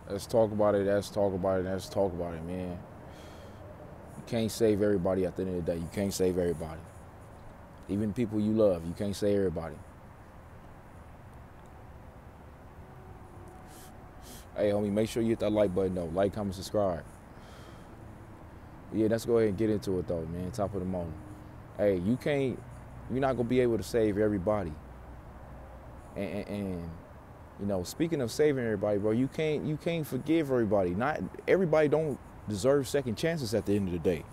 Let's talk about it. Let's talk about it. Let's talk about it, man. You can't save everybody at the end of the day. You can't save everybody. Even people you love, you can't save everybody. Hey, homie, make sure you hit that like button, though. Like, comment, subscribe. Yeah, let's go ahead and get into it, though, man. Top of the morning. Hey, you're not going to be able to save everybody. And you know, speaking of saving everybody, bro, you can't forgive everybody. Not everybody don't deserve second chances at the end of the day.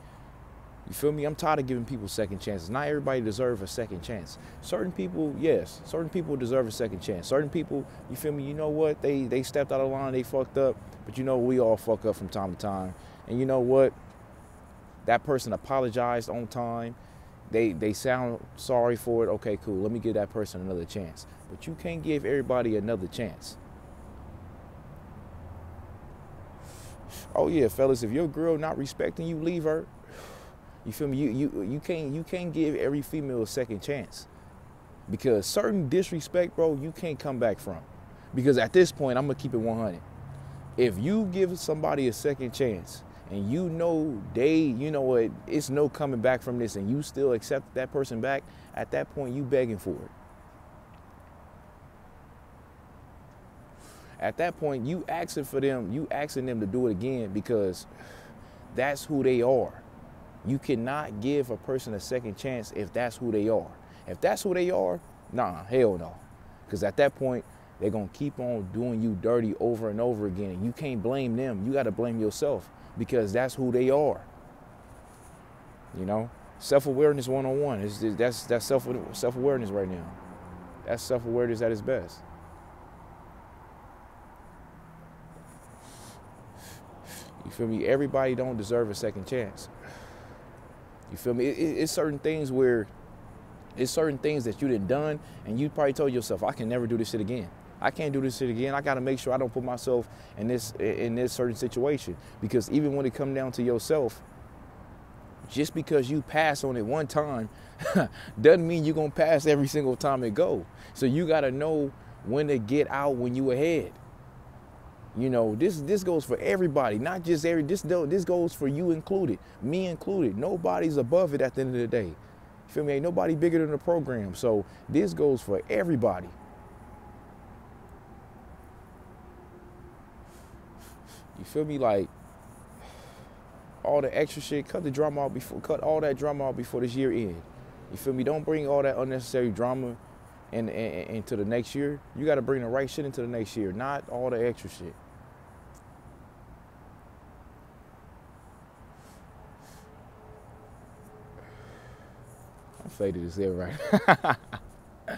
You feel me? I'm tired of giving people second chances. Not everybody deserves a second chance. Certain people, yes. Certain people deserve a second chance. Certain people, you feel me? You know what? They stepped out of line. They fucked up. But you know, we all fuck up from time to time. And you know what? That person apologized on time. They sound sorry for it. Okay, cool. Let me give that person another chance. But you can't give everybody another chance. Oh yeah, fellas, if your girl not respecting you, leave her. You feel me? You can't give every female a second chance. Because certain disrespect, bro, you can't come back from. Because at this point, I'm gonna keep it 100. If you give somebody a second chance and you know what, it's no coming back from this, and you still accept that person back, at that point you begging for it. At that point, you asking them to do it again, because that's who they are. You cannot give a person a second chance if that's who they are. If that's who they are, nah, hell no. Because at that point, they're going to keep on doing you dirty over and over again. And you can't blame them. You got to blame yourself, because that's who they are. You know, self-awareness 101. That's self-awareness right now. That's self-awareness at its best. You feel me? Everybody don't deserve a second chance. You feel me? It's certain things that you done done, and you probably told yourself, I can never do this shit again. I can't do this shit again. I got to make sure I don't put myself in this certain situation. Because even when it come down to yourself, just because you pass on it one time doesn't mean you're going to pass every single time it go. So you got to know when to get out when you ahead. You know, this goes for everybody, not just this goes for you included, me included. Nobody's above it at the end of the day. You feel me? Ain't nobody bigger than the program. So this goes for everybody. You feel me? Like, all the extra shit, cut all that drama out before this year end. You feel me? Don't bring all that unnecessary drama into the next year. You got to bring the right shit into the next year, not all the extra shit. I'm faded as hell, right? But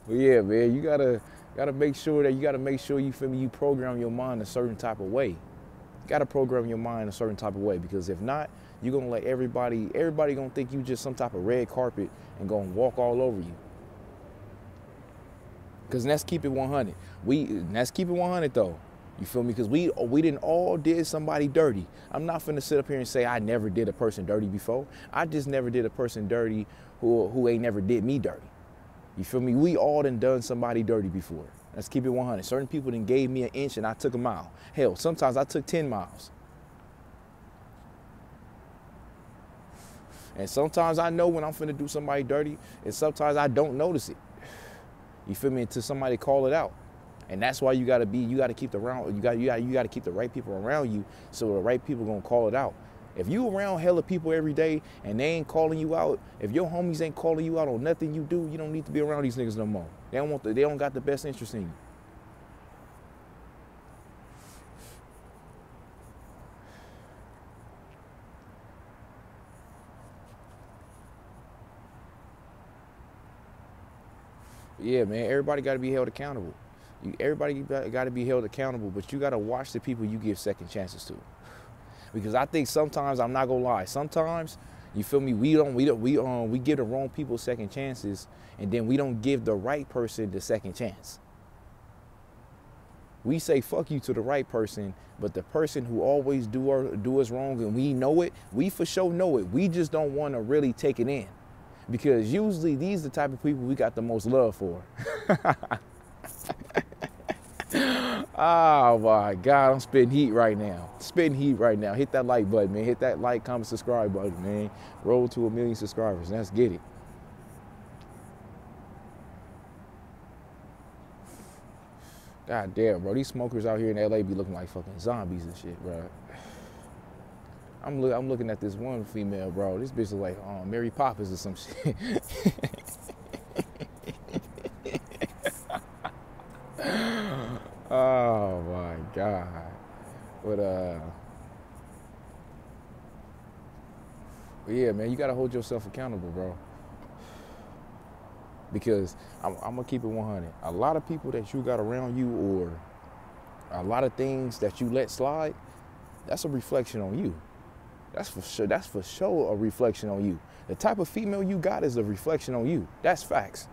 yeah, man, you gotta make sure you feel me. You program your mind a certain type of way. You gotta program your mind a certain type of way, because if not, you're gonna let everybody gonna think you just some type of red carpet and gonna walk all over you. Because let's keep it 100. Let's keep it 100 though. You feel me? Because we didn't all did somebody dirty. I'm not finna sit up here and say I never did a person dirty before. I just never did a person dirty who ain't never did me dirty. You feel me? We all done somebody dirty before. Let's keep it 100. Certain people done gave me an inch and I took a mile. Hell, sometimes I took 10 miles. And sometimes I know when I'm finna do somebody dirty, and sometimes I don't notice it. You feel me? Until somebody call it out. And that's why you gotta keep the right people around you, so the right people gonna call it out. If you around hella people every day and they ain't calling you out, if your homies ain't calling you out on nothing you do, you don't need to be around these niggas no more. They don't got the best interest in you. Yeah, man, everybody got to be held accountable. Everybody got to be held accountable, but you got to watch the people you give second chances to. Because I think sometimes, I'm not gonna lie, sometimes, you feel me, we give the wrong people second chances, and then we don't give the right person the second chance. We say fuck you to the right person, but the person who always do us wrong, and we know it, we for sure know it. We just don't want to really take it in. Because usually these are the type of people we got the most love for. Oh my God, I'm spitting heat right now. Spitting heat right now. Hit that like button, man. Hit that like, comment, subscribe button, man. Roll to 1 million subscribers. Let's get it. God damn, bro. These smokers out here in LA be looking like fucking zombies and shit, bro. I'm looking at this one female, bro. This bitch is like Mary Poppins or some shit. Oh my God. But yeah, man, you gotta hold yourself accountable, bro. Because I'm gonna keep it 100. A lot of people that you got around you, or a lot of things that you let slide, that's a reflection on you. That's for sure. That's for sure a reflection on you. The type of female you got is a reflection on you. That's facts.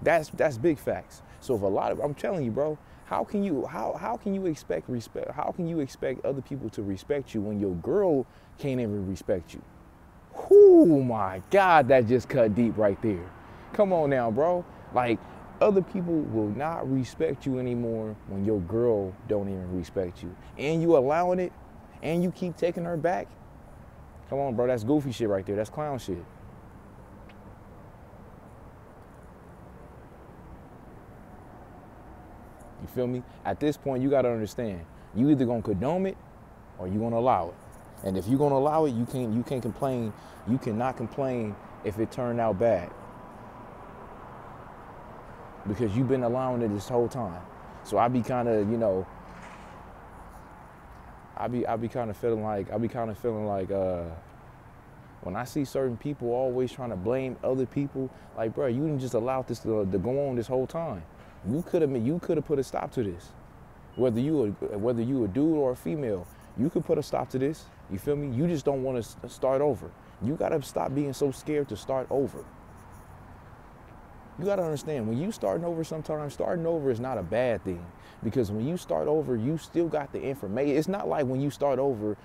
That's big facts. So if I'm telling you, bro, how can you expect respect? How can you expect other people to respect you when your girl can't even respect you? Oh my God, that just cut deep right there. Come on now, bro. Like, other people will not respect you anymore when your girl don't even respect you. And you allowing it, and you keep taking her back. Come on, bro, that's goofy shit right there. That's clown shit. You feel me? At this point, you gotta understand, you either gonna condone it or you gonna allow it. And if you're gonna allow it, you can't complain. You cannot complain if it turned out bad, because you've been allowing it this whole time. So I be kind of, I be kind of feeling like when I see certain people always trying to blame other people, like, bro, you didn't just allow this to go on this whole time. You could have put a stop to this. Whether you a dude or a female, you could put a stop to this. You feel me? You just don't want to start over. You gotta stop being so scared to start over. You gotta understand, when you starting over, sometimes starting over is not a bad thing, because when you start over, you still got the information. It's not like when you start over,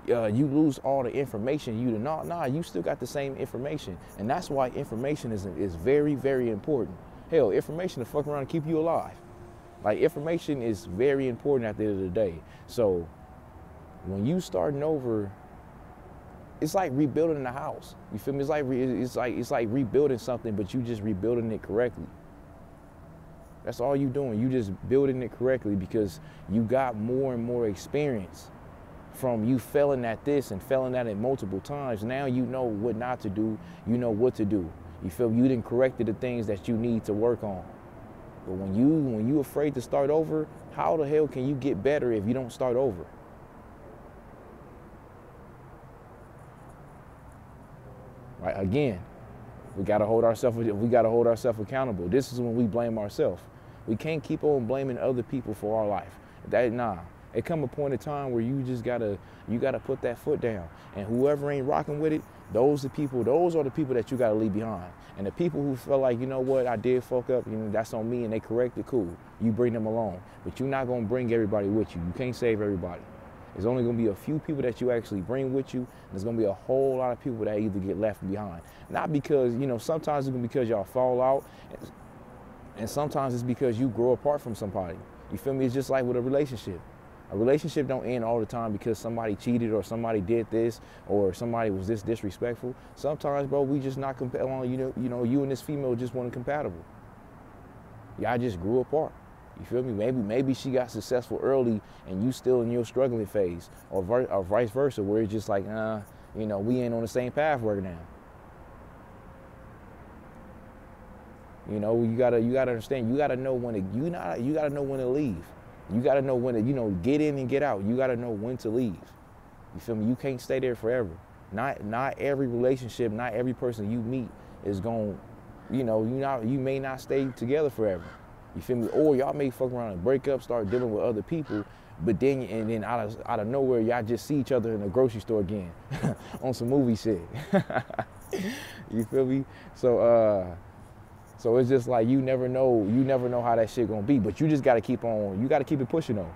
you lose all the information. You still got the same information, and that's why information is very, very important. Hell, information to fuck around and keep you alive. Like, information is very important at the end of the day. So when you starting over, it's like rebuilding a house. You feel me? It's like rebuilding something, but you just rebuilding it correctly. That's all you doing. You just building it correctly because you got more and more experience from you failing at this and failing at it multiple times. Now you know what not to do. You know what to do. You feel you done corrected the things that you need to work on. But when you afraid to start over, how the hell can you get better if you don't start over? Right? Again, we gotta hold ourselves accountable. This is when we blame ourselves. We can't keep on blaming other people for our life. It come a point in time where you gotta put that foot down. And whoever ain't rocking with it, those are the people that you gotta leave behind. And the people who feel like, you know what, I did fuck up, that's on me, and they correct it, cool. You bring them along. But you're not gonna bring everybody with you. You can't save everybody. There's only gonna be a few people that you actually bring with you, and there's gonna be a whole lot of people that either get left behind. Not because, sometimes it's gonna be because y'all fall out, and sometimes it's because you grow apart from somebody. You feel me? It's just like with a relationship. A relationship don't end all the time because somebody cheated or somebody did this or somebody was this disrespectful. Sometimes, bro, we just not compatible. You and this female just weren't compatible. Y'all just grew apart. You feel me? Maybe she got successful early and you still in your struggling phase, or vice versa, where it's just like, we ain't on the same path right now. You gotta understand. You gotta know when to leave. You gotta know when to get in and get out. You gotta know when to leave. You feel me? You can't stay there forever. Not every relationship, not every person you meet is going. You may not stay together forever. You feel me? Or y'all may fuck around and break up, start dealing with other people, but then out of nowhere, y'all just see each other in the grocery store again on some movie shit. You feel me? So it's just like you never know how that shit gonna be, but you just gotta keep it pushing though.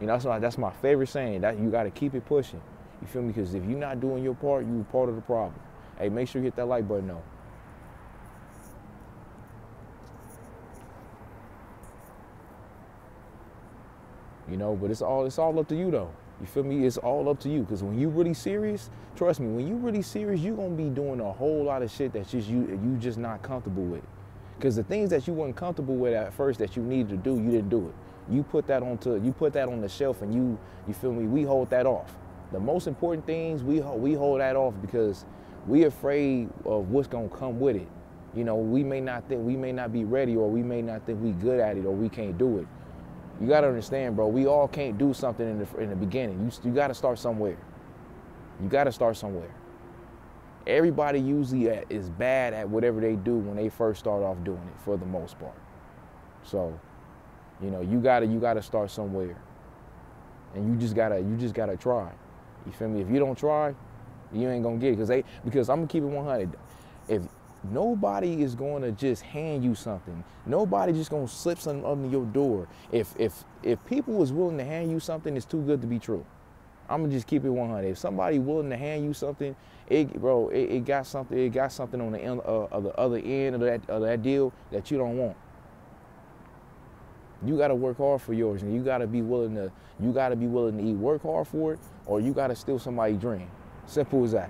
That's my favorite saying, that you gotta keep it pushing. You feel me? Because if you're not doing your part, you're part of the problem. Hey, make sure you hit that like button though. you know. But it's all up to you though. You feel me? It's all up to you. Because when you really serious, trust me, when you really serious, you're gonna be doing a whole lot of shit that's just you just not comfortable with. Because the things that you weren't comfortable with at first that you needed to do, you didn't do it. You put that on the shelf, and you feel me? We hold that off. The most important things we hold that off because we afraid of what's gonna come with it. You know, we may not be ready, or we may not think we good at it, or we can't do it. You gotta understand, bro. We all can't do something in the beginning. You gotta start somewhere. You gotta start somewhere. Everybody usually is bad at whatever they do when they first start off doing it, for the most part. So, you know, you gotta start somewhere, and you just gotta try. You feel me? If you don't try, you ain't gonna get it. Because I'm gonna keep it 100. If nobody is going to just hand you something, nobody just gonna slip something under your door. If people was willing to hand you something, it's too good to be true. I'm gonna just keep it 100. If somebody willing to hand you something, it got something on the end of the other end of that deal that you don't want. You gotta work hard for yours, and you gotta be willing to either work hard for it, or you gotta steal somebody's dream. Simple as that.